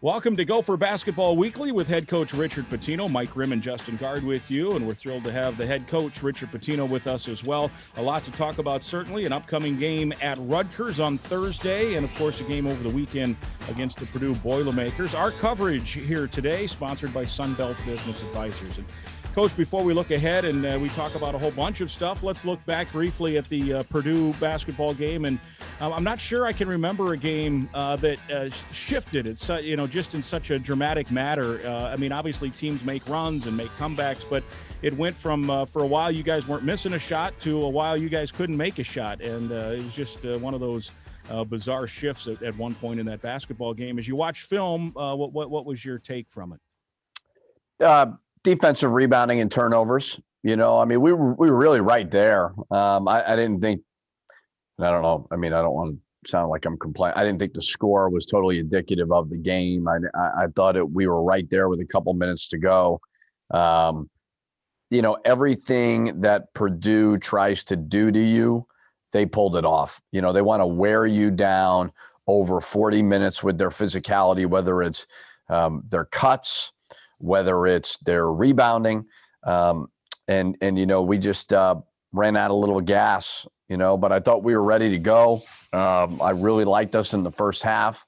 Welcome to Gopher Basketball Weekly with head coach Richard Pitino. Mike Grimm and Justin Gaard with you, and we're thrilled to have the head coach Richard Pitino with us as well. A lot to talk about, certainly. An upcoming game at Rutgers on Thursday, and of course a game over the weekend against the Purdue Boilermakers. Our coverage here today sponsored by Sunbelt Business Advisors. And Coach, before we look ahead and we talk about a whole bunch of stuff, let's look back briefly at the Purdue basketball game. And I'm not sure I can remember a game that shifted. It's just in such a dramatic manner. I mean, obviously teams make runs and make comebacks, but it went from for a while you guys weren't missing a shot to a while you guys couldn't make a shot, and it was just one of those bizarre shifts at one point in that basketball game. As you watch film, what was your take from it? Defensive rebounding and turnovers. We were really right there. I didn't think, I don't know. I mean, I don't want to sound like I'm complaining. I didn't think the score was totally indicative of the game. I thought we were right there with a couple minutes to go. Everything that Purdue tries to do to you, they pulled it off. They want to wear you down over 40 minutes with their physicality, whether it's their cuts, whether it's their rebounding. We just ran out a little gas, but I thought we were ready to go. I really liked us in the first half.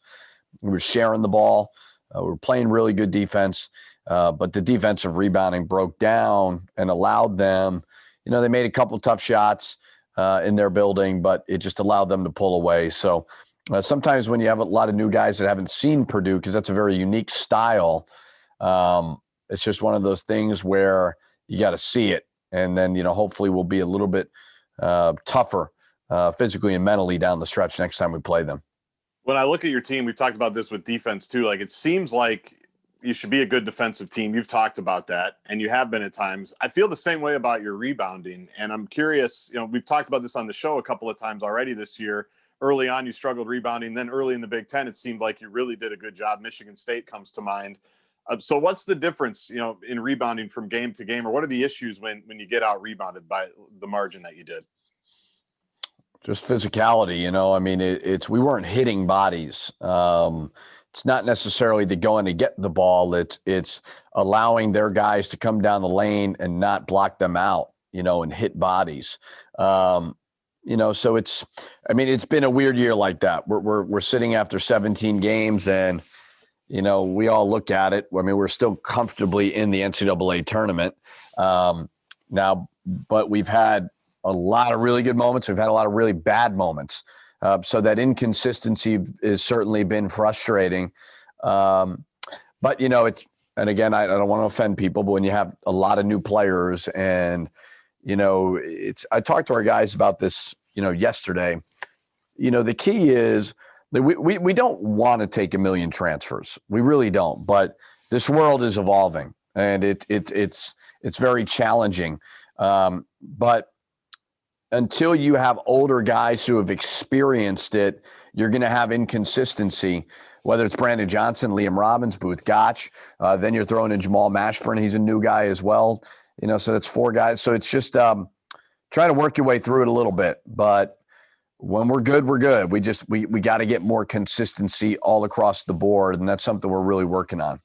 We were sharing the ball. We were playing really good defense, but the defensive rebounding broke down and allowed them, they made a couple tough shots in their building, but it just allowed them to pull away. So sometimes when you have a lot of new guys that haven't seen Purdue, because that's a very unique style, it's just one of those things where you got to see it. And then, hopefully we'll be a little bit tougher physically and mentally down the stretch next time we play them. When I look at your team, we've talked about this with defense too. Like, it seems like you should be a good defensive team. You've talked about that, and you have been at times. I feel the same way about your rebounding, and I'm curious, we've talked about this on the show a couple of times already this year. Early on, you struggled rebounding. Then early in the Big Ten, it seemed like you really did a good job. Michigan State comes to mind. So what's the difference, in rebounding from game to game, or what are the issues when you get out rebounded by the margin that you did? Just physicality, it's we weren't hitting bodies. It's not necessarily to go in to get the ball. It's allowing their guys to come down the lane and not block them out, and hit bodies. So it's been a weird year like that. We're sitting after 17 games and, we all look at it. I mean, we're still comfortably in the NCAA tournament now, but we've had a lot of really good moments. We've had a lot of really bad moments. So that inconsistency has certainly been frustrating. But, and again, I don't want to offend people, but when you have a lot of new players and, I talked to our guys about this, yesterday. The key is, we don't want to take a million transfers. We really don't. But this world is evolving, and it's very challenging. But until you have older guys who have experienced it, you're going to have inconsistency. Whether it's Brandon Johnson, Liam Robbins, Booth Gotch, then you're throwing in Jamal Mashburn. He's a new guy as well. So that's four guys. So it's just trying to work your way through it a little bit. But when we're good, we're good. We got to get more consistency all across the board, and that's something we're really working on.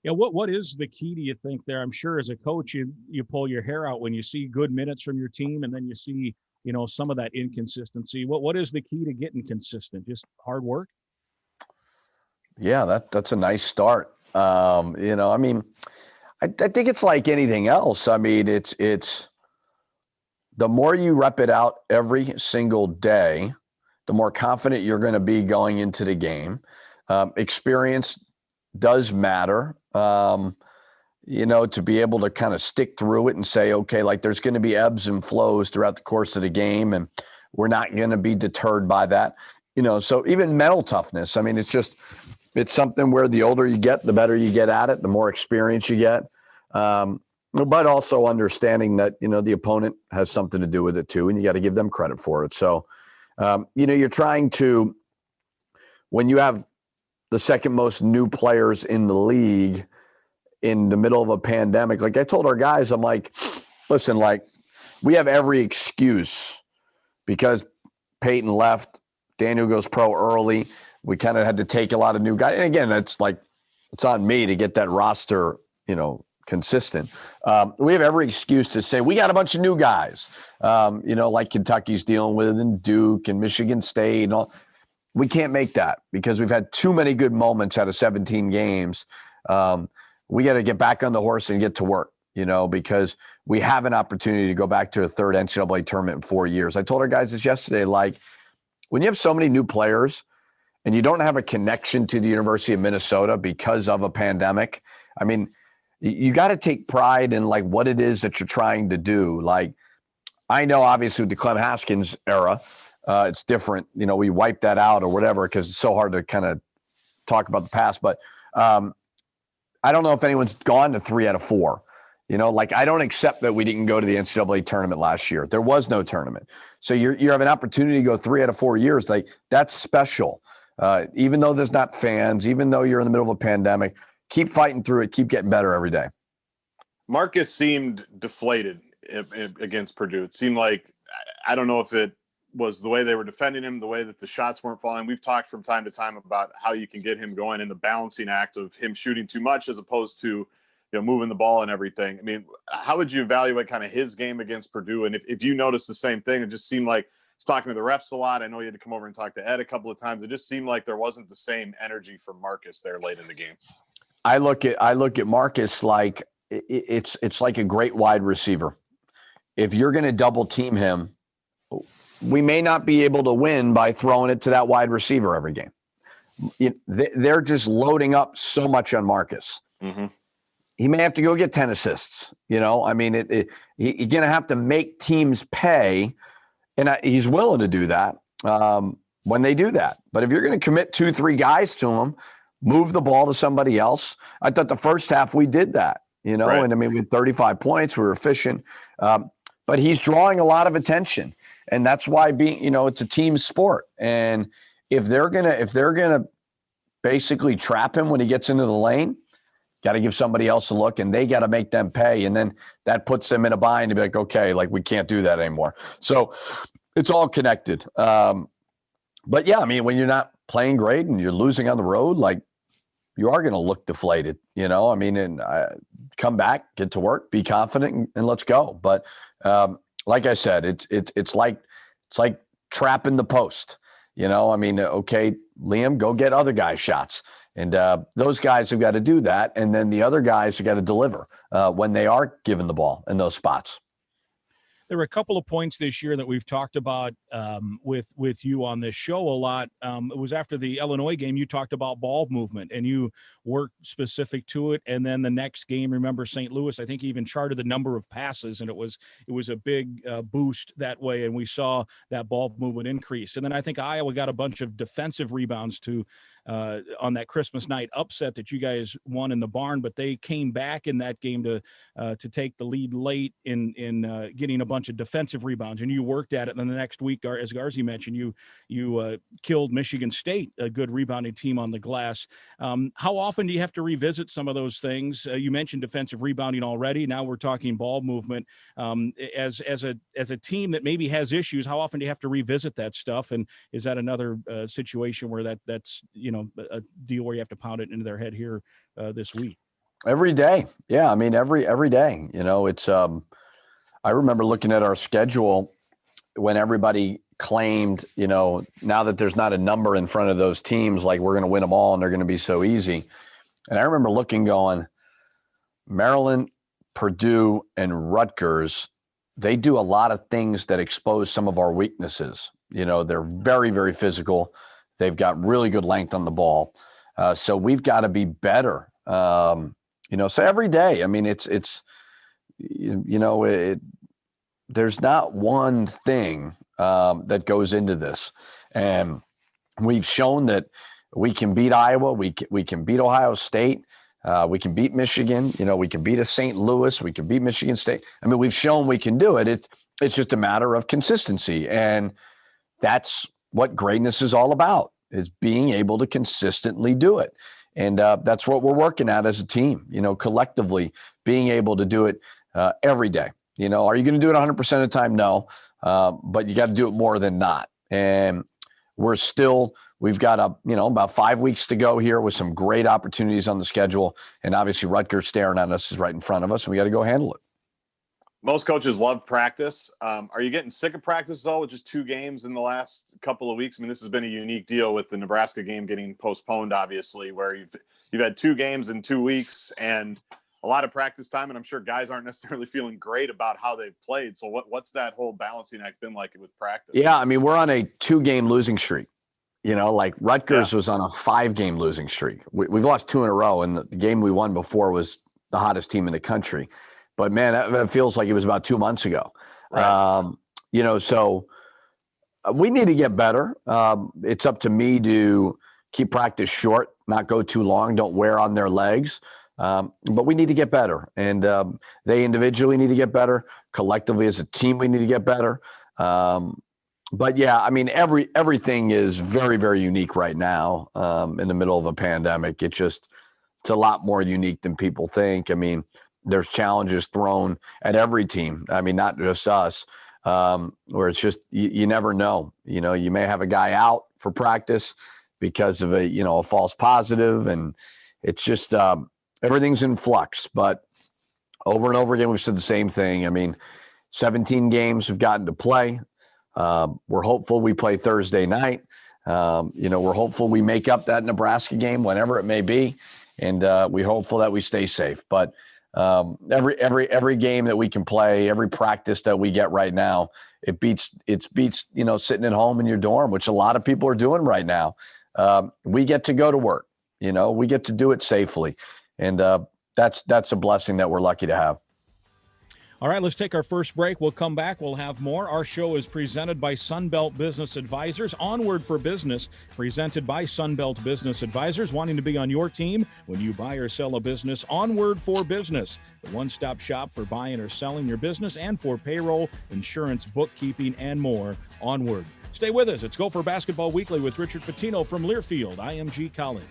Yeah, what is the key, do you think, there? I'm sure as a coach, you pull your hair out when you see good minutes from your team, and then you see, some of that inconsistency. What is the key to getting consistent? Just hard work? Yeah, that's a nice start. I think it's like anything else. I mean, it's the more you rep it out every single day, the more confident you're going to be going into the game. Experience does matter, to be able to kind of stick through it and say, okay, like there's going to be ebbs and flows throughout the course of the game, and we're not going to be deterred by that. So even mental toughness, I mean, it's something where the older you get, the better you get at it, the more experience you get. But also understanding that, the opponent has something to do with it too, and you got to give them credit for it. So, you're trying to, when you have the second most new players in the league in the middle of a pandemic, like I told our guys, I'm like, listen, like we have every excuse because Peyton left, Daniel goes pro early. we kind of had to take a lot of new guys. And again, it's on me to get that roster, consistent. We have every excuse to say we got a bunch of new guys, like Kentucky's dealing with, and Duke and Michigan State and all. We can't make that because we've had too many good moments out of 17 games. We got to get back on the horse and get to work, because we have an opportunity to go back to a third NCAA tournament in 4 years. I told our guys this yesterday, when you have so many new players and you don't have a connection to the University of Minnesota because of a pandemic, I mean, you got to take pride in what it is that you're trying to do. I know obviously with the Clem Haskins era, it's different. We wiped that out or whatever because it's so hard to kind of talk about the past. But I don't know if anyone's gone to 3 out of 4. I don't accept that we didn't go to the NCAA tournament last year. There was no tournament. So you have an opportunity to go 3 out of 4 years. That's special. Even though there's not fans, even though you're in the middle of a pandemic, keep fighting through it. Keep getting better every day. Marcus seemed deflated against Purdue. It seemed like, I don't know if it was the way they were defending him, the way that the shots weren't falling. We've talked from time to time about how you can get him going in the balancing act of him shooting too much as opposed to, moving the ball and everything. I mean, how would you evaluate kind of his game against Purdue? And if you noticed the same thing, it just seemed like he's talking to the refs a lot. I know you had to come over and talk to Ed a couple of times. It just seemed like there wasn't the same energy from Marcus there late in the game. I look at Marcus like it's like a great wide receiver. If you're going to double team him, we may not be able to win by throwing it to that wide receiver every game. They're just loading up so much on Marcus. Mm-hmm. He may have to go get 10 assists. I mean, you're going to have to make teams pay, and he's willing to do that when they do that. But if you're going to commit 2-3 guys to him, move the ball to somebody else. I thought the first half we did that, Right. And I mean, we had 35 points. We were efficient. But he's drawing a lot of attention. And that's why it's a team sport. And if they're gonna basically trap him when he gets into the lane, got to give somebody else a look, and they got to make them pay. And then that puts them in a bind to be like, okay, we can't do that anymore. So it's all connected. But yeah, I mean, when you're not playing great and you're losing on the road, you are going to look deflated, I mean, and come back, get to work, be confident, and let's go. But like I said, it's like trapping the post, I mean, okay, Liam, go get other guys shots. And those guys have got to do that. And then the other guys have got to deliver when they are given the ball in those spots. There were a couple of points this year that we've talked about with you on this show a lot. It was after the Illinois game, you talked about ball movement and you worked specific to it. And then the next game, remember St. Louis, I think even charted the number of passes, and it was a big boost that way. And we saw that ball movement increase. And then I think Iowa got a bunch of defensive rebounds on that Christmas night upset that you guys won in the barn, but they came back in that game to take the lead late in getting a bunch of defensive rebounds, and you worked at it. And then the next week, as Garzi mentioned, you killed Michigan State, a good rebounding team on the glass. How often do you have to revisit some of those things? You mentioned defensive rebounding already. Now we're talking ball movement. As a team that maybe has issues, how often do you have to revisit that stuff? And is that another situation where that's a deal where you have to pound it into their head here this week? Every day. Yeah. I mean, every day, it's, I remember looking at our schedule when everybody claimed, now that there's not a number in front of those teams, we're going to win them all and they're going to be so easy. And I remember looking, going, Maryland, Purdue, and Rutgers, they do a lot of things that expose some of our weaknesses. They're very, very physical. They've got really good length on the ball. So we've got to be better. So every day, I mean, there's not one thing that goes into this. And we've shown that we can beat Iowa. We can beat Ohio State. We can beat Michigan. We can beat a St. Louis. We can beat Michigan State. I mean, we've shown we can do it. It's just a matter of consistency. And that's what greatness is all about, is being able to consistently do it. And that's what we're working at as a team, collectively being able to do it every day. Are you going to do it 100% of the time? No, but you got to do it more than not. And we're still we've got about 5 weeks to go here with some great opportunities on the schedule. And obviously Rutgers staring at us is right in front of us, and we got to go handle it. Most coaches love practice. Are you getting sick of practice, though, with just 2 games in the last couple of weeks? I mean, this has been a unique deal with the Nebraska game getting postponed, obviously, where you've had 2 games in 2 weeks and a lot of practice time, and I'm sure guys aren't necessarily feeling great about how they've played. So what's that whole balancing act been like with practice? Yeah, I mean, we're on a 2-game losing streak. Like Rutgers was on a 5-game losing streak. We've lost 2 in a row, and the game we won before was the hottest team in the country. But, man, that feels like it was about 2 months ago. Right. So we need to get better. It's up to me to keep practice short, not go too long, don't wear on their legs. But we need to get better. And they individually need to get better. Collectively as a team, we need to get better. But, yeah, I mean, everything is very, very unique right now in the middle of a pandemic. It's a lot more unique than people think. I mean, there's challenges thrown at every team. I mean, not just us, where it's just you never know. You may have a guy out for practice because of a false positive, and it's just everything's in flux. But over and over again, we've said the same thing. I mean, 17 games have gotten to play. We're hopeful we play Thursday night. We're hopeful we make up that Nebraska game, whenever it may be, and we're hopeful that we stay safe. But every game that we can play, every practice that we get right now, it beats sitting at home in your dorm, which a lot of people are doing right now. We get to go to work, we get to do it safely, and that's a blessing that we're lucky to have. All right, let's take our first break. We'll come back. We'll have more. Our show is presented by Sunbelt Business Advisors. Onward for Business, presented by Sunbelt Business Advisors. Wanting to be on your team when you buy or sell a business? Onward for Business, the one-stop shop for buying or selling your business and for payroll, insurance, bookkeeping, and more. Onward. Stay with us. It's Gopher Basketball Weekly with Richard Pitino from Learfield IMG College.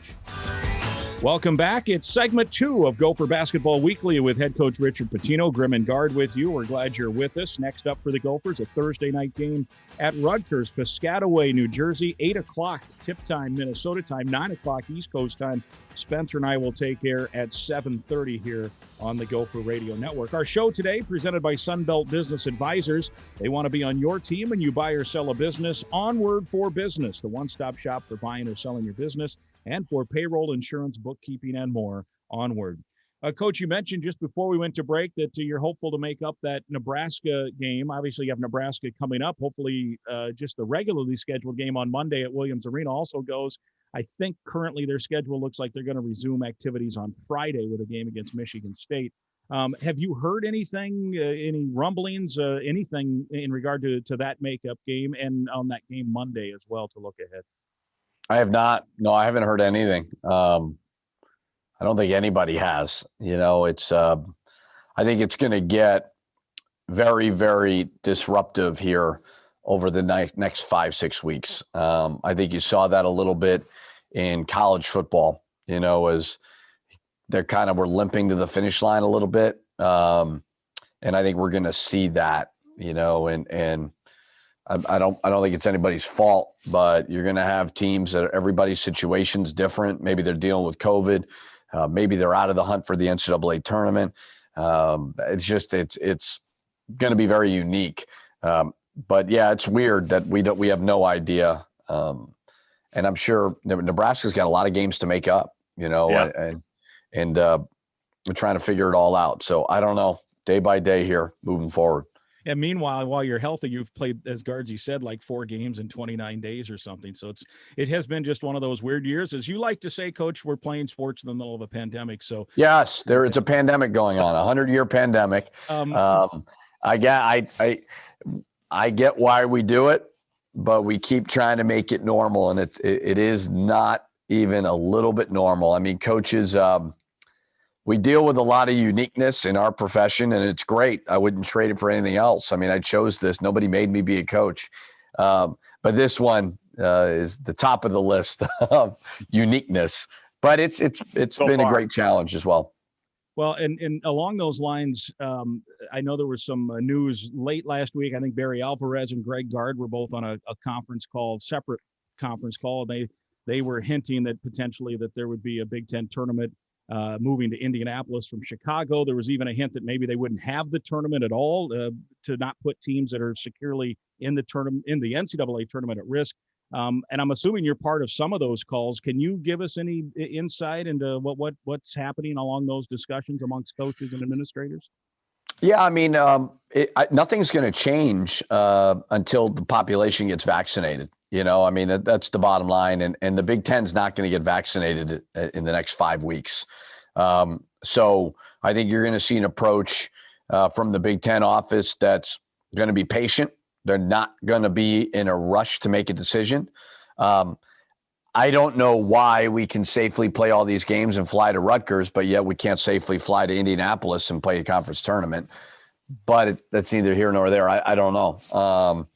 Welcome back. It's segment 2 of Gopher Basketball Weekly with head coach Richard Pitino. Grimm and Gaard with you. We're glad you're with us. Next up for the Gophers, a Thursday night game at Rutgers, Piscataway, New Jersey, 8 o'clock tip time, Minnesota time, 9 o'clock East Coast time. Spencer and I will take care at 7:30 here on the Gopher Radio Network. Our show today presented by Sunbelt Business Advisors. They want to be on your team when you buy or sell a business. Onward for Business, the one-stop shop for buying or selling your business and for payroll, insurance, bookkeeping, and more. Onward. Coach, you mentioned just before we went to break that you're hopeful to make up that Nebraska game. Obviously, you have Nebraska coming up. Hopefully, just the regularly scheduled game on Monday at Williams Arena also goes. I think currently their schedule looks like they're going to resume activities on Friday with a game against Michigan State. Have you heard anything, any rumblings, anything in regard to that makeup game and on that game Monday as well to look ahead? I have not. No, I haven't heard anything. I don't think anybody has. It's. I think it's going to get very, very disruptive here over the next 5-6 weeks. I think you saw that a little bit in college football. As they're kind of were limping to the finish line a little bit, and I think we're going to see that. And I don't think it's anybody's fault, but you're going to have teams that everybody's situation's different. Maybe they're dealing with COVID. Maybe they're out of the hunt for the NCAA tournament. It's going to be very unique. But yeah, it's weird that we have no idea. And I'm sure Nebraska's got a lot of games to make up, and we're trying to figure it all out. So I don't know, day by day here moving forward. And meanwhile, while you're healthy, you've played, as Guardsy said, like 4 games in 29 days or something. So it has been just one of those weird years. As you like to say, Coach, we're playing sports in the middle of a pandemic. So yes, it's a pandemic going on, 100-year pandemic. I get why we do it, but we keep trying to make it normal, and it is not even a little bit normal. I mean, coaches, we deal with a lot of uniqueness in our profession, and it's great. I wouldn't trade it for anything else. I mean, I chose this. Nobody made me be a coach. But this one is the top of the list of uniqueness. But it's been a great challenge as well. Well, and along those lines, I know there was some news late last week. I think Barry Alvarez and Greg Gaard were both on a conference call separate conference call. They were hinting that potentially that there would be a Big Ten tournament moving to Indianapolis from Chicago. There was even a hint that maybe they wouldn't have the tournament at all to not put teams that are securely in the tournament, in the NCAA tournament, at risk. And I'm assuming you're part of some of those calls. Can you give us any insight into what's happening along those discussions amongst coaches and administrators? Yeah, I mean, nothing's going to change until the population gets vaccinated. I mean, that's the bottom line. And the Big Ten's not going to get vaccinated in the next 5 weeks. So I think you're going to see an approach from the Big Ten office that's going to be patient. They're not going to be in a rush to make a decision. I don't know why we can safely play all these games and fly to Rutgers, but yet we can't safely fly to Indianapolis and play a conference tournament. But that's neither here nor there. I don't know.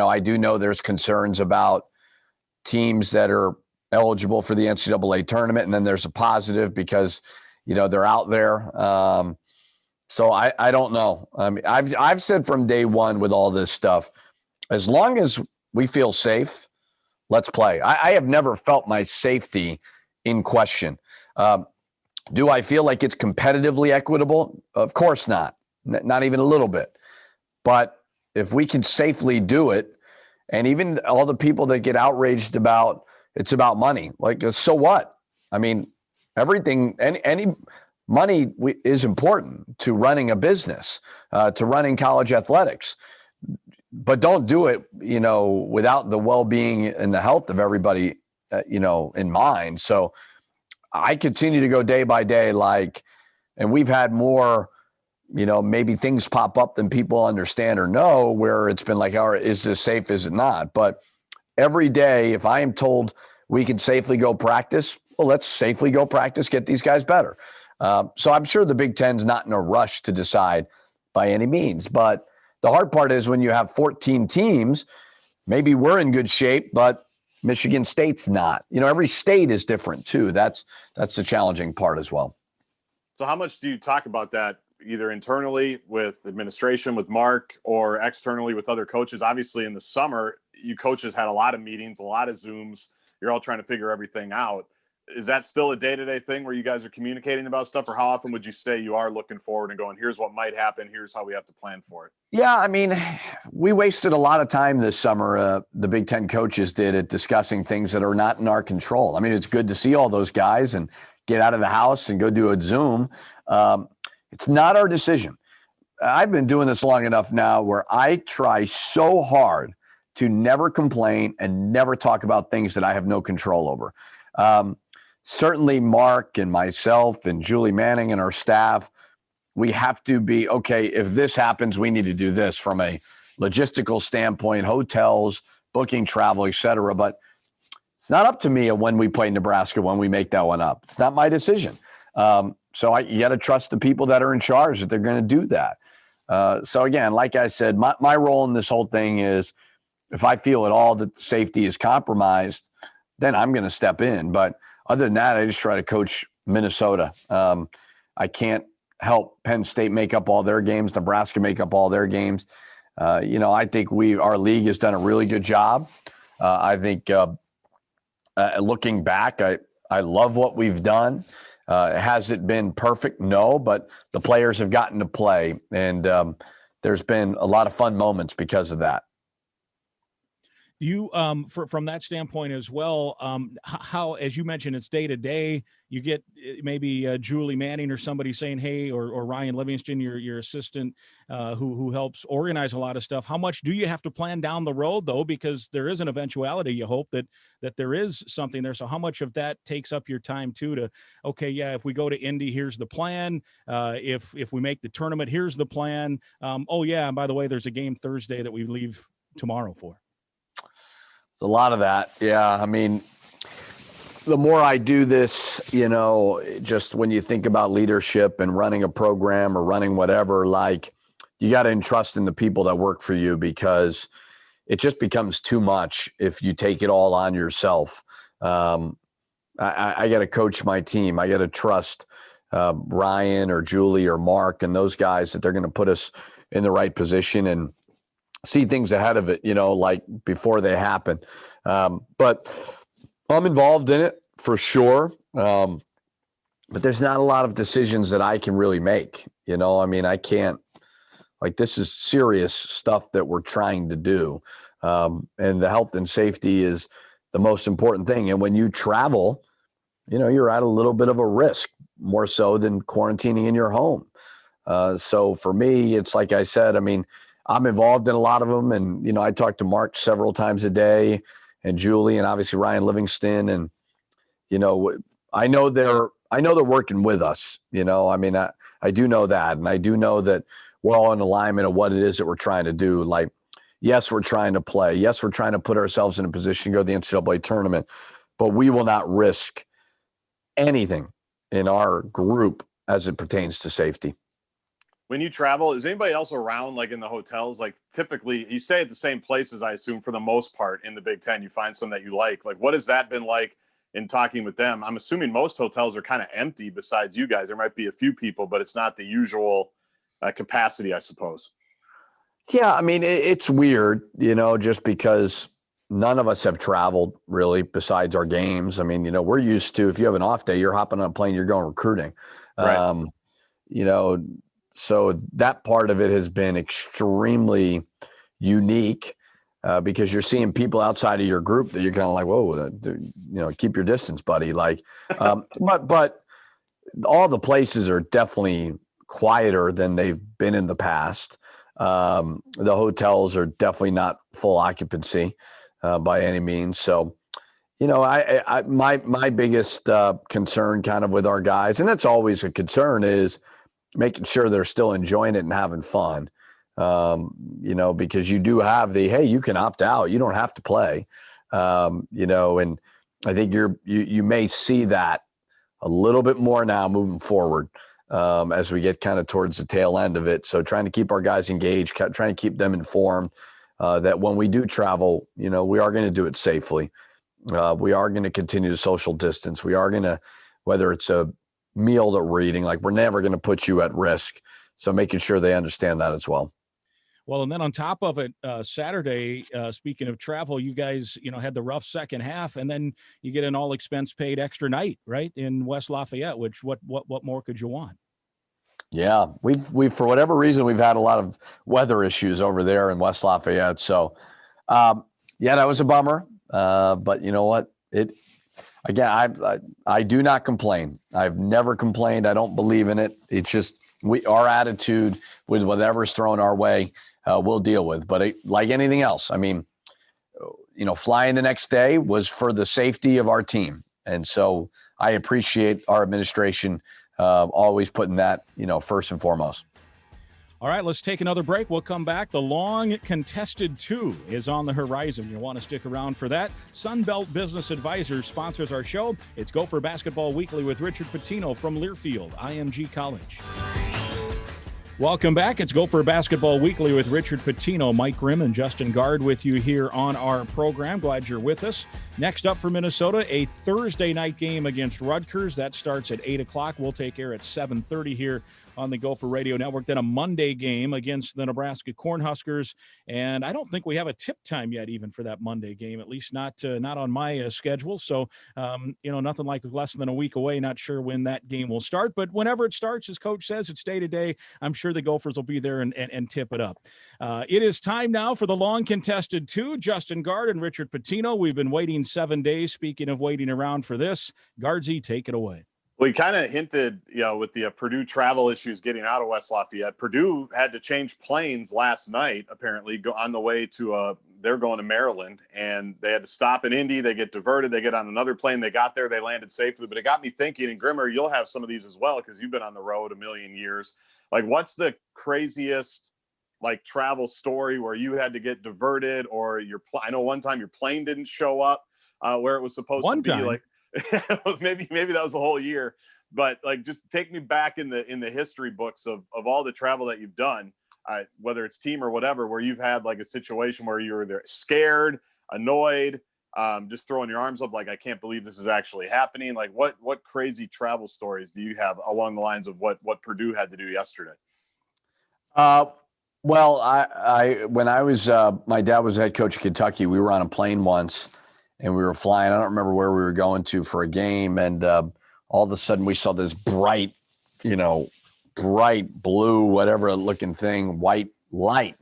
I do know there's concerns about teams that are eligible for the NCAA tournament, and then there's a positive because, they're out there. So I don't know. I mean, I've said from day one with all this stuff, as long as we feel safe, let's play. I have never felt my safety in question. Do I feel like it's competitively equitable? Of course not. Not even a little bit. But if we can safely do it, and even all the people that get outraged about it's about money, like, so what? I mean, everything, any money is important to running a business, to running college athletics. But don't do it, without the well-being and the health of everybody, in mind. So I continue to go day by day, and we've had more, maybe things pop up than people understand or know, where it's been like, all right, is this safe? Is it not? But every day, if I am told we can safely go practice, well, let's safely go practice, get these guys better. So I'm sure the Big Ten's not in a rush to decide by any means. But the hard part is when you have 14 teams, maybe we're in good shape, but Michigan State's not. Every state is different too. That's the challenging part as well. So how much do you talk about that, either internally with administration, with Mark, or externally with other coaches? Obviously in the summer, you coaches had a lot of meetings, a lot of Zooms. You're all trying to figure everything out. Is that still a day-to-day thing where you guys are communicating about stuff, or how often would you say you are looking forward and going, here's what might happen, here's how we have to plan for it? Yeah, I mean, we wasted a lot of time this summer, the Big Ten coaches did, at discussing things that are not in our control. I mean, it's good to see all those guys and get out of the house and go do a Zoom. It's not our decision. I've been doing this long enough now where I try so hard to never complain and never talk about things that I have no control over. Certainly Mark and myself and Julie Manning and our staff, we have to be, okay, if this happens, we need to do this from a logistical standpoint, hotels, booking travel, et cetera. But it's not up to me when we play Nebraska, when we make that one up. It's not my decision. So you got to trust the people that are in charge that they're going to do that. So again, like I said, my role in this whole thing is, if I feel at all that safety is compromised, then I'm going to step in. But other than that, I just try to coach Minnesota. I can't help Penn State make up all their games, Nebraska make up all their games. I think our league has done a really good job. I think looking back, I love what we've done. Has it been perfect? No, but the players have gotten to play, and there's been a lot of fun moments because of that. You, from that standpoint as well, how, as you mentioned, it's day to day. You get maybe Julie Manning or somebody saying, "Hey," or Ryan Livingston, your assistant, who helps organize a lot of stuff. How much do you have to plan down the road, though, because there is an eventuality? You hope that there is something there. So how much of that takes up your time too? To, okay, yeah, if we go to Indy, here's the plan. If we make the tournament, here's the plan. Oh yeah, and by the way, there's a game Thursday that we leave tomorrow for. A lot of that. Yeah. I mean, the more I do this, just when you think about leadership and running a program or running whatever, you got to entrust in the people that work for you, because it just becomes too much if you take it all on yourself. I got to coach my team. I got to trust Ryan or Julie or Mark and those guys that they're going to put us in the right position. And see things ahead of it, like before they happen. But I'm involved in it for sure. But there's not a lot of decisions that I can really make. I can't, this is serious stuff that we're trying to do. And the health and safety is the most important thing. And when you travel, you're at a little bit of a risk, more so than quarantining in your home. So for me, it's like I said, I'm involved in a lot of them. And, I talk to Mark several times a day, and Julie, and obviously Ryan Livingston. And, I know they're working with us. I do know that. And I do know that we're all in alignment of what it is that we're trying to do. Yes, we're trying to play. Yes, we're trying to put ourselves in a position to go to the NCAA tournament, but we will not risk anything in our group as it pertains to safety. When you travel, is anybody else around, in the hotels? Typically you stay at the same places, I assume, for the most part in the Big Ten. You find some that you like. What has that been like in talking with them? I'm assuming most hotels are kind of empty besides you guys. There might be a few people, but it's not the usual capacity, I suppose. Yeah, it's weird, just because none of us have traveled really besides our games. We're used to, if you have an off day, you're hopping on a plane, you're going recruiting. Right. So that part of it has been extremely unique because you're seeing people outside of your group that you're kind of like, whoa, keep your distance, buddy. But all the places are definitely quieter than they've been in the past. The hotels are definitely not full occupancy by any means. So, my biggest concern kind of with our guys, and that's always a concern, is making sure they're still enjoying it and having fun. Because you do have hey, you can opt out. You don't have to play. And I think you may see that a little bit more now moving forward as we get kind of towards the tail end of it. So trying to keep our guys engaged, trying to keep them informed that when we do travel, we are going to do it safely. We are going to continue to social distance. We are going to, whether it's a meal that we're eating, we're never going to put you at risk. So making sure they understand that as well. Well, and then on top of it, Saturday, speaking of travel, you guys, had the rough second half, and then you get an all expense paid extra night, right, in West Lafayette, which what more could you want? Yeah, we've for whatever reason, we've had a lot of weather issues over there in West Lafayette. So, that was a bummer. But you know what? I do not complain. I've never complained. I don't believe in it. It's just our attitude with whatever's thrown our way, we'll deal with. But like anything else, flying the next day was for the safety of our team. And so I appreciate our administration always putting that, first and foremost. All right, let's take another break. We'll come back. The long contested 2 is on the horizon. You'll want to stick around for that. Sunbelt Business Advisors sponsors our show. It's Gopher Basketball Weekly with Richard Pitino from Learfield, IMG College. Welcome back. It's Gopher Basketball Weekly with Richard Pitino, Mike Grimm, and Justin Gaard with you here on our program. Glad you're with us. Next up for Minnesota, a Thursday night game against Rutgers. That starts at 8 o'clock. We'll take air at 7:30 here on the Gopher Radio Network. Then a Monday game against the Nebraska Cornhuskers. And I don't think we have a tip time yet even for that Monday game, at least not on my schedule. So, nothing like less than a week away. Not sure when that game will start. But whenever it starts, as Coach says, it's day to day. I'm sure the Gophers will be there and tip it up. It is time now for the long contested 2. Justin Gaard and Richard Pitino. We've been waiting 7 days. Speaking of waiting around for this, Guardsy, take it away. Well, you kind of hinted, with the Purdue travel issues getting out of West Lafayette. Purdue had to change planes last night, apparently, go on the way to they're going to Maryland, and they had to stop in Indy. They get diverted. They get on another plane. They got there. They landed safely. But it got me thinking, and Grimmer, you'll have some of these as well because you've been on the road a million years. What's the craziest travel story where you had to get diverted, or I know one time your plane didn't show up where it was supposed to be. Maybe that was the whole year, but just take me back in the history books of all the travel that you've done, whether it's team or whatever, where you've had a situation where you were there scared, annoyed, just throwing your arms up I can't believe this is actually happening. What crazy travel stories do you have along the lines of what Purdue had to do yesterday? Well, when I was, my dad was head coach of Kentucky. We were on a plane once, and we were flying. I don't remember where we were going to for a game, and all of a sudden we saw this bright blue, whatever looking thing, white light,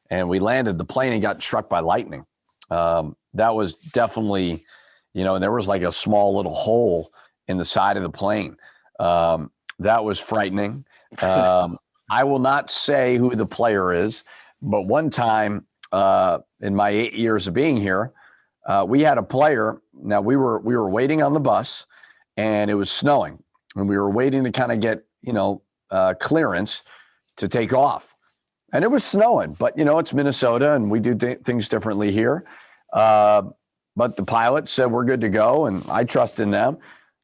and we landed the plane and got struck by lightning. That was definitely, and there was like a small little hole in the side of the plane. That was frightening. I will not say who the player is, but one time in my 8 years of being here, we had a player. Now we were waiting on the bus, and it was snowing, and we were waiting to kind of get clearance to take off, and it was snowing. But it's Minnesota, and we do things differently here. But the pilot said we're good to go, and I trust in them.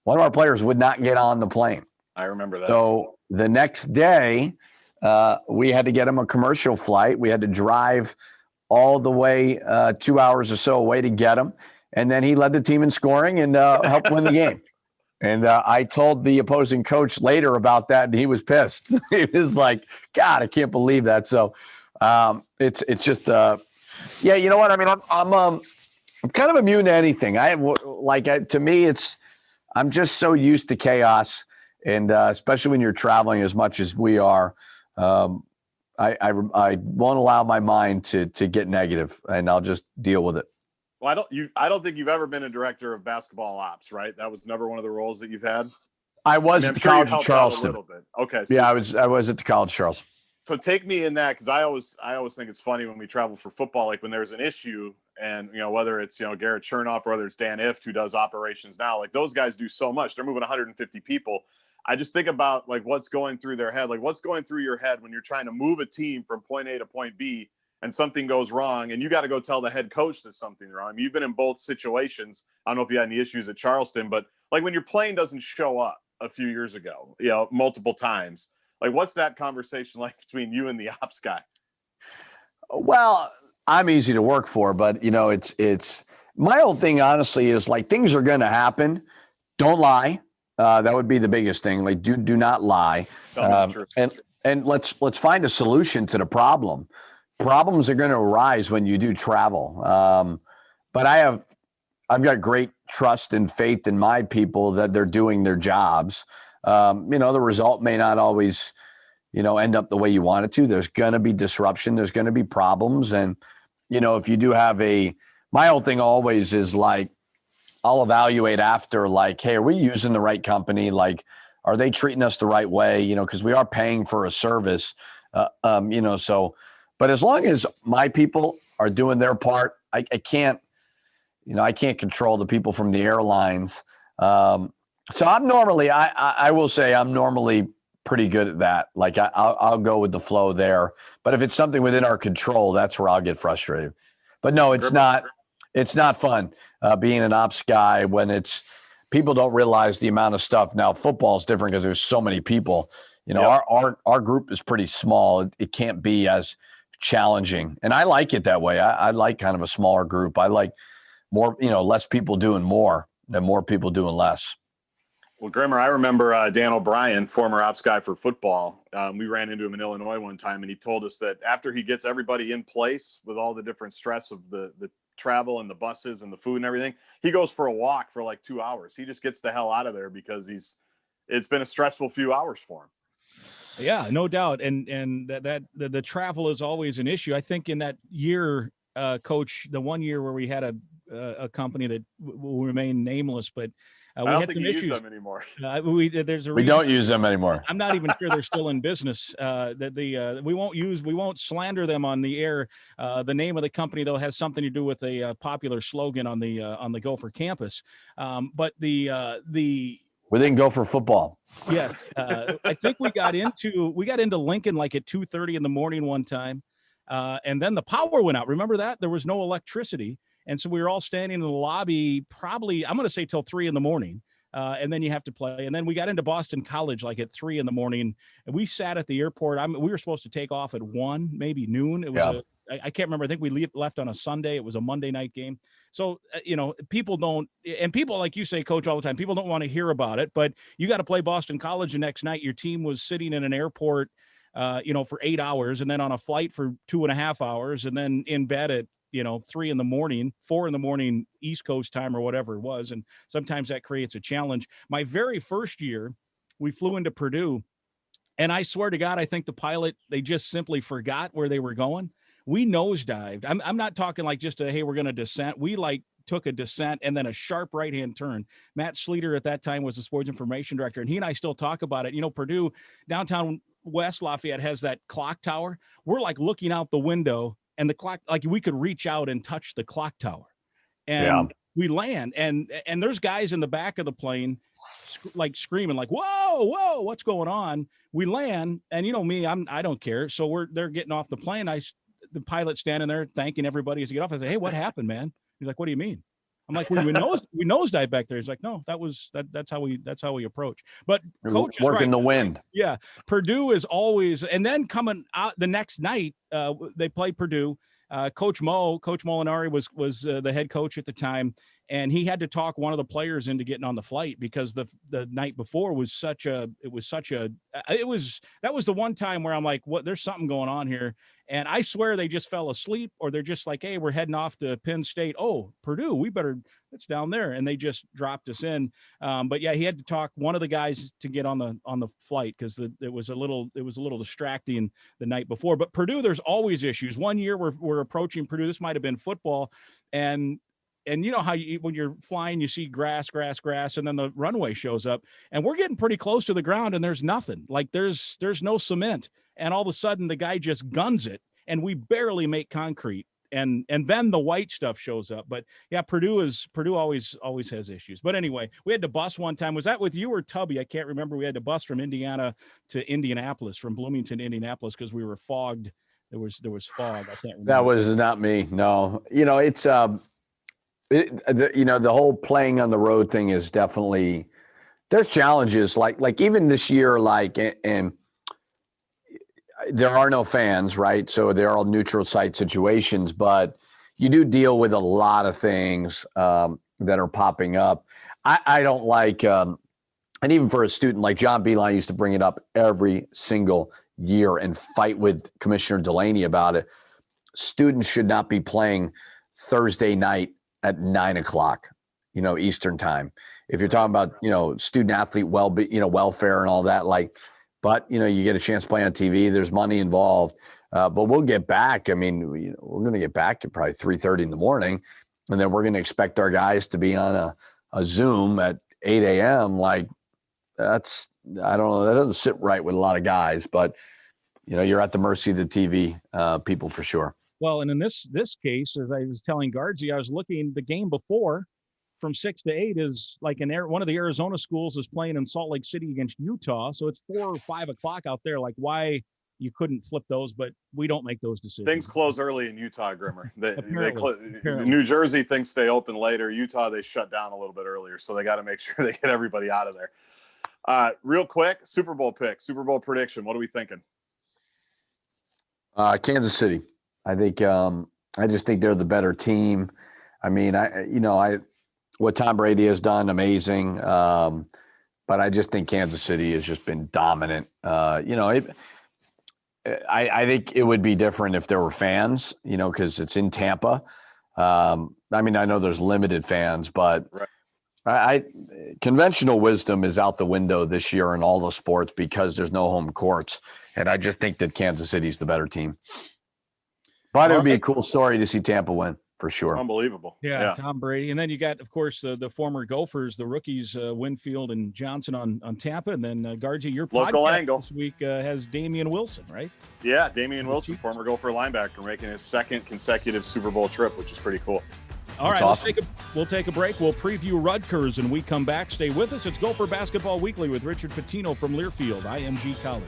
One of our players would not get on the plane. I remember that. So the next day, we had to get him a commercial flight. We had to drive all the way 2 hours or so away to get him. And then he led the team in scoring and helped win the game. And I told the opposing coach later about that, and he was pissed. He was like, God, I can't believe that. So it's just, yeah, you know what? I mean, I'm kind of immune to anything. To me, I'm just so used to chaos. And especially when you're traveling as much as we are, I won't allow my mind to get negative, and I'll just deal with it. Well, I don't think you've ever been a director of basketball ops, right? That was never one of the roles that you've had. I was at the College of Charleston. A little bit. Okay. So yeah, I was at the College of Charleston. So take me in that, because I always think it's funny when we travel for football, like when there's an issue, and whether it's Garrett Chernoff or whether it's Dan Ift who does operations now, like those guys do so much. They're moving 150 people. I just think about like what's going through their head, like what's going through your head when you're trying to move a team from point A to point B and something goes wrong and you got to go tell the head coach that something's wrong. I mean, you've been in both situations. I don't know if you had any issues at Charleston, but like when your plane doesn't show up a few years ago, multiple times, like what's that conversation like between you and the ops guy? Well, I'm easy to work for, but it's my whole thing, honestly, is like things are going to happen. Don't lie. That would be the biggest thing. Like, do not lie, and let's find a solution to the problem. Problems are going to arise when you do travel. But I've got great trust and faith in my people that they're doing their jobs. The result may not always, end up the way you want it to. There's going to be disruption. There's going to be problems, and if you do have my whole thing always is like, I'll evaluate after, like, hey, are we using the right company? Like, are they treating us the right way? Because we are paying for a service, so, but as long as my people are doing their part, I can't control the people from the airlines. So I'm normally, I will say I'm normally pretty good at that. Like I'll go with the flow there, but if it's something within our control, that's where I'll get frustrated. But no, it's not. It's not fun being an ops guy when people don't realize the amount of stuff. Now, football is different because there's so many people. Our group is pretty small. It can't be as challenging, and I like it that way. I like kind of a smaller group. I like more, less people doing more than more people doing less. Well, Grimmer, I remember Dan O'Brien, former ops guy for football. We ran into him in Illinois one time, and he told us that after he gets everybody in place with all the different stress of the travel and the buses and the food and everything, he goes for a walk for like 2 hours. He just gets the hell out of there because it's been a stressful few hours for him. Yeah, no doubt. And that the travel is always an issue. I think in that year, Coach, the 1 year where we had a company that will remain nameless, but I don't think you use them anymore. We don't use them anymore. I'm not even sure they're still in business. We won't slander them on the air. The name of the company though has something to do with a popular slogan on the Gopher campus. But within Gopher football. Yeah, I think we got into Lincoln like at 2:30 in the morning one time, and then the power went out. Remember that? There was no electricity. And so we were all standing in the lobby, probably, I'm going to say till 3 a.m. And then you have to play. And then we got into Boston College like at 3 a.m. and we sat at the airport. We were supposed to take off at 1, maybe noon. It was I can't remember. I think we left on a Sunday. It was a Monday night game. So, people like you say, Coach, all the time, people don't want to hear about it, but you got to play Boston College the next night. Your team was sitting in an airport for 8 hours, and then on a flight for 2.5 hours, and then in bed at 3 in the morning, 4 in the morning, East Coast time or whatever it was. And sometimes that creates a challenge. My very first year, we flew into Purdue, and I swear to God, I think the pilot, they just simply forgot where they were going. We nosedived. I'm not talking like just hey, we're going to descent. We took a descent and then a sharp right-hand turn. Matt Schleter at that time was the sports information director, and he and I still talk about it. Purdue, downtown West Lafayette has that clock tower. We're looking out the window, and the clock, we could reach out and touch the clock tower. And we land, and there's guys in the back of the plane screaming whoa, what's going on? We land, and me, I don't care. So they're getting off the plane. The pilot's standing there thanking everybody as he get off. I say, hey, what happened, man? He's like, what do you mean? I'm like, we nosedive back there. He's like, no, that's how we approach. But coach is working the wind. Yeah. Purdue is always, and then coming out the next night, they played Purdue. Coach Molinari was the head coach at the time, and he had to talk one of the players into getting on the flight because the night before was that was the one time where I'm like, what, there's something going on here. And I swear they just fell asleep, or they're just like, hey, we're heading off to Penn State. Oh, Purdue, it's down there. And they just dropped us in. But yeah, he had to talk one of the guys to get on the flight because it was a little distracting the night before. But Purdue, there's always issues. One year we're approaching Purdue. This might've been football. And you know how when you're flying, you see grass, and then the runway shows up, and we're getting pretty close to the ground, and there's nothing. there's no cement, and all of a sudden the guy just guns it, and we barely make concrete, and then the white stuff shows up. But yeah, Purdue always has issues. But anyway, we had to bus one time. Was that with you or Tubby? I can't remember. We had to bus from Indiana to Indianapolis, from Bloomington to Indianapolis, because we were fogged. There was fog. I can't remember. That was not me. No, it's the whole playing on the road thing is definitely, there's challenges like even this year, and there are no fans, right? So they're all neutral site situations, but you do deal with a lot of things that are popping up. I don't like, and even for a student like John Beeline used to bring it up every single year and fight with Commissioner Delaney about it. Students should not be playing Thursday night at 9:00, Eastern time. If you're talking about, student athlete welfare and all that, but you get a chance to play on TV. There's money involved, but we'll get back. I mean, we're going to get back at probably 3:30 in the morning, and then we're going to expect our guys to be on a Zoom at 8 a.m. I don't know. That doesn't sit right with a lot of guys, but you're at the mercy of the TV people for sure. Well, and in this case, as I was telling Guardsy, I was looking, the game before from 6 to 8 is one of the Arizona schools is playing in Salt Lake City against Utah. So it's 4 or 5 o'clock out there. Why you couldn't flip those, but we don't make those decisions. Things close early in Utah, Grimmer. New Jersey, things stay open later. Utah, they shut down a little bit earlier. So they got to make sure they get everybody out of there. Real quick, Super Bowl pick, Super Bowl prediction. What are we thinking? Kansas City. I think I just think they're the better team. I mean, what Tom Brady has done, amazing. But I just think Kansas City has just been dominant. I think it would be different if there were fans, because it's in Tampa. I know there's limited fans, but right. Conventional wisdom is out the window this year in all the sports because there's no home courts. And I just think that Kansas City's the better team. But it would be a cool story to see Tampa win, for sure. Unbelievable. Yeah, Tom Brady. And then you got, of course, the former Gophers, the rookies, Winfield and Johnson on Tampa. And then, Guardsy, your local podcast angle this week has Damian Wilson, right? Yeah, Damian Wilson, former Gopher linebacker, making his second consecutive Super Bowl trip, which is pretty cool. All right, awesome. We'll take a break. We'll preview Rutgers, and we come back. Stay with us. It's Gopher Basketball Weekly with Richard Pitino from Learfield, IMG College.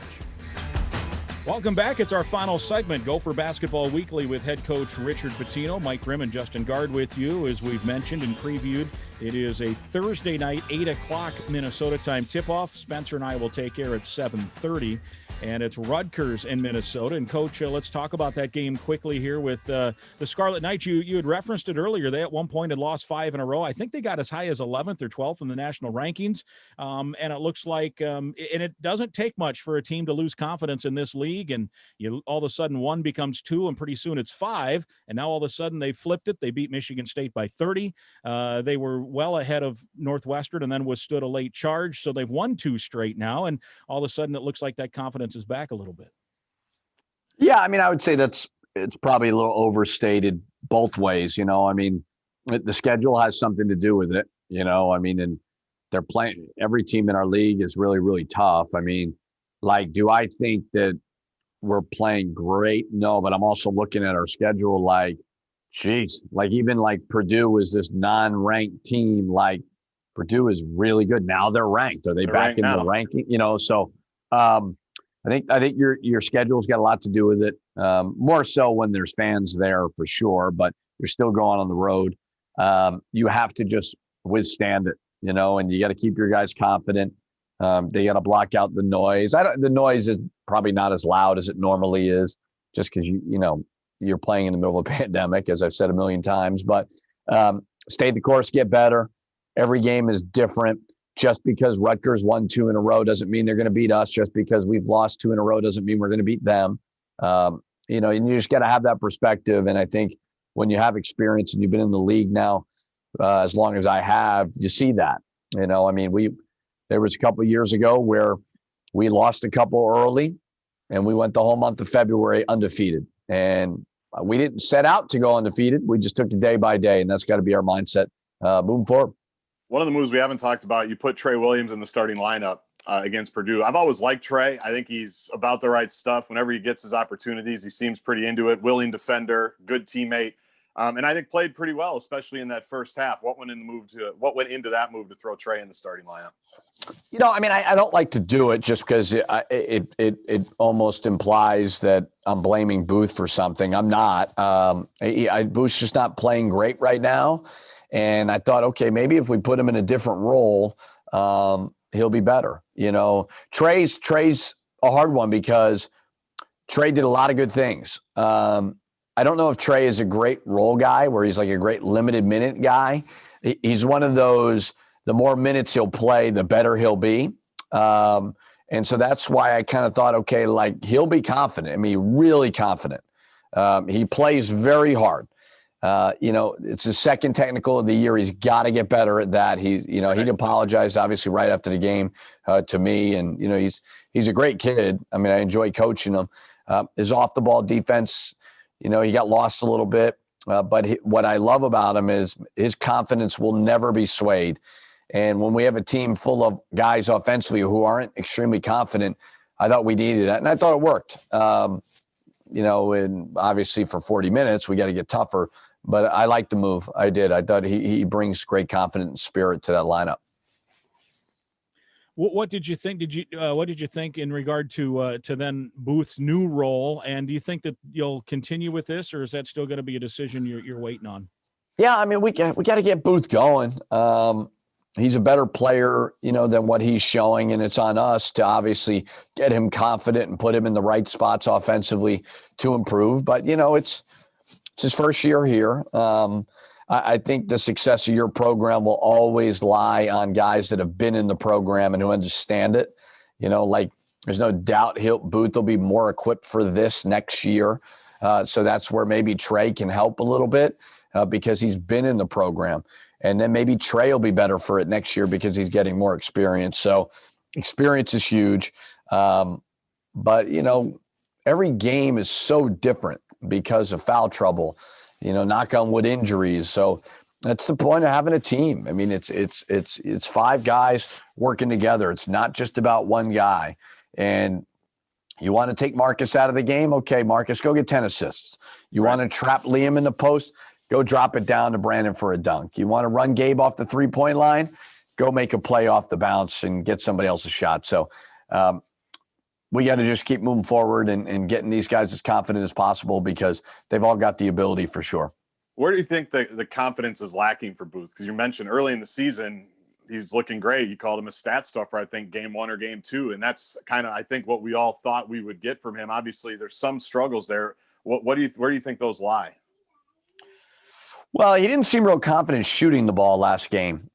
Welcome back. It's our final segment, Gopher Basketball Weekly with head coach Richard Pitino. Mike Grimm and Justin Gaard with you. As we've mentioned and previewed, it is a Thursday night, 8 o'clock Minnesota time tip-off. Spencer and I will take air at 7:30. and it's Rutgers in Minnesota. And, Coach, let's talk about that game quickly here with the Scarlet Knights. You had referenced it earlier. They at one point had lost 5 in a row. I think they got as high as 11th or 12th in the national rankings, and it looks like and it doesn't take much for a team to lose confidence in this league, and all of a sudden 1 becomes 2, and pretty soon it's 5, and now all of a sudden they flipped it. They beat Michigan State by 30. They were well ahead of Northwestern and then withstood a late charge, so they've won 2 straight now, and all of a sudden it looks like that confidence is back a little bit. Yeah, I mean, I would say it's probably a little overstated both ways. I mean, the schedule has something to do with it. I mean, and they're playing. Every team in our league is really, really tough. I mean, do I think that we're playing great? No, but I'm also looking at our schedule geez, even Purdue was this non-ranked team. Purdue is really good. Now they're ranked. Are they're back in the ranking? So I think your schedule's got a lot to do with it. More so when there's fans there for sure, but you're still going on the road. You have to just withstand it, and you got to keep your guys confident. They got to block out the noise. The noise is probably not as loud as it normally is, just because you're playing in the middle of a pandemic, as I've said a million times. But stay the course, get better. Every game is different. Just because Rutgers won 2 in a row doesn't mean they're going to beat us. Just because we've lost 2 in a row doesn't mean we're going to beat them. And you just got to have that perspective. And I think when you have experience and you've been in the league now as long as I have, you see that. I mean, there was a couple of years ago where we lost a couple early, and we went the whole month of February undefeated. And we didn't set out to go undefeated. We just took it day by day, and that's got to be our mindset moving forward. One of the moves we haven't talked about, you put Trey Williams in the starting lineup against Purdue. I've always liked Trey. I think he's about the right stuff. Whenever he gets his opportunities, he seems pretty into it, willing defender, good teammate, and I think played pretty well, especially in that first half. What went into that move to throw Trey in the starting lineup? I mean, I don't like to do it just because it almost implies that I'm blaming Booth for something. I'm not. Booth's just not playing great right now. And I thought, okay, maybe if we put him in a different role, he'll be better. Trey's a hard one because Trey did a lot of good things. I don't know if Trey is a great role guy where he's a great limited minute guy. He's one of those, the more minutes he'll play, the better he'll be. And so that's why I kind of thought, okay, he'll be confident. I mean, really confident. He plays very hard. It's his second technical of the year. He's got to get better at that. He'd apologized obviously right after the game to me. And, he's a great kid. I mean, I enjoy coaching him. His off the ball defense, he got lost a little bit. But what I love about him is his confidence will never be swayed. And when we have a team full of guys offensively who aren't extremely confident, I thought we needed that. And I thought it worked. And obviously for 40 minutes, we got to get tougher. But I like the move. I did. I thought he brings great confidence and spirit to that lineup. What did you think? What did you think in regard to then Booth's new role? And do you think that you'll continue with this, or is that still going to be a decision you're waiting on? Yeah, I mean, we got to get Booth going. He's a better player, than what he's showing, and it's on us to obviously get him confident and put him in the right spots offensively to improve. But it's his first year here. I think the success of your program will always lie on guys that have been in the program and who understand it. There's no doubt Booth will be more equipped for this next year. So that's where maybe Trey can help a little bit because he's been in the program. And then maybe Trey will be better for it next year because he's getting more experience. So experience is huge. But, every game is so different because of foul trouble, knock on wood injuries. So that's the point of having a team. I mean, it's 5 guys working together. It's not just about one guy. And you want to take Marcus out of the game? Okay, Marcus, go get 10 assists. You want to trap Liam in the post? Go drop it down to Brandon for a dunk. You want to run Gabe off the 3-point line? Go make a play off the bounce and get somebody else a shot. So we got to just keep moving forward and getting these guys as confident as possible because they've all got the ability for sure. Where do you think the confidence is lacking for Booth? Because you mentioned early in the season, he's looking great. You called him a stat stuffer, I think, game 1 or game 2. And that's kind of, I think, what we all thought we would get from him. Obviously, there's some struggles there. Where do you think those lie? Well, he didn't seem real confident shooting the ball last game.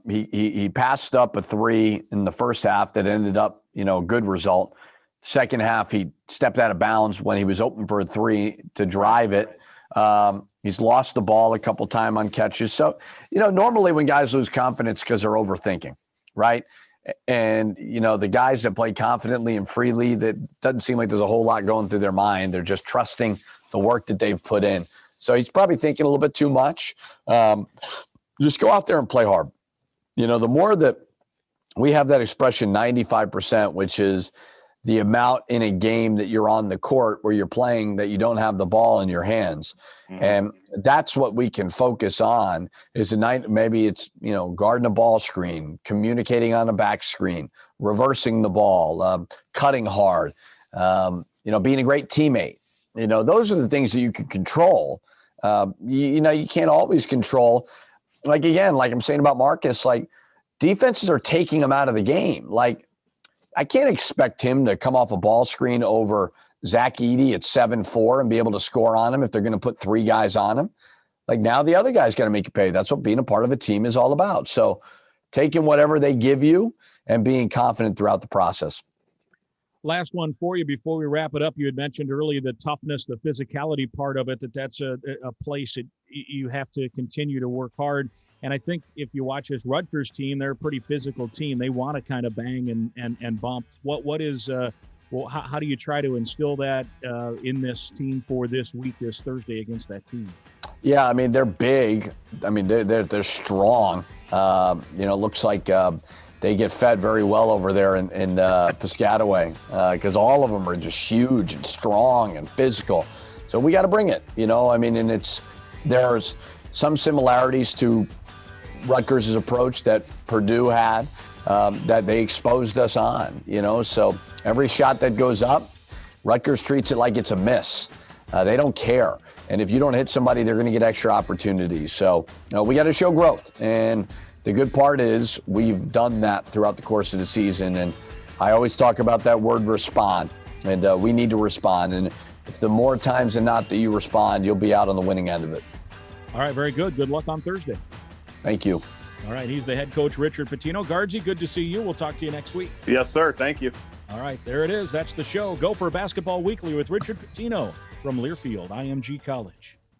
He passed up a 3 in the first half that ended up, a good result. Second half, he stepped out of bounds when he was open for a 3 to drive it. He's lost the ball a couple times on catches. So, normally when guys lose confidence because they're overthinking, right? And, the guys that play confidently and freely, that doesn't seem like there's a whole lot going through their mind. They're just trusting the work that they've put in. So he's probably thinking a little bit too much. Just go out there and play hard. The more that we have that expression 95%, which is the amount in a game that you're on the court where you're playing that you don't have the ball in your hands. Mm-hmm. And that's what we can focus on is maybe it's, guarding a ball screen, communicating on a back screen, reversing the ball, cutting hard, being a great teammate. Those are the things that you can control. You can't always control. Like I'm saying about Marcus, like defenses are taking him out of the game. Like I can't expect him to come off a ball screen over Zach Edey at 7'4" and be able to score on him if they're going to put 3 guys on him. Like now the other guy's got to make you pay. That's what being a part of a team is all about. So taking whatever they give you and being confident throughout the process. Last one for you before we wrap it up. You had mentioned earlier the toughness, the physicality part of it, that's a place that you have to continue to work hard. And I think if you watch this Rutgers team, they're a pretty physical team. They want to kind of bang and bump. How do you try to instill that in this team for this week, this Thursday against that team? Yeah, I mean, they're big. I mean, they're strong. Looks like they get fed very well over there in Piscataway because all of them are just huge and strong and physical. So we got to bring it, and there's some similarities to Rutgers' approach that Purdue had that they exposed us on, So every shot that goes up, Rutgers treats it like it's a miss. They don't care. And if you don't hit somebody, they're going to get extra opportunities. So we got to show growth. And the good part is we've done that throughout the course of the season. And I always talk about that word respond. And we need to respond. And if the more times than not that you respond, you'll be out on the winning end of it. All right, very good. Good luck on Thursday. Thank you. All right, he's the head coach, Richard Pitino. Guardsy, good to see you. We'll talk to you next week. Yes, sir. Thank you. All right, there it is. That's the show. Gopher Basketball Weekly with Richard Pitino from Learfield IMG College.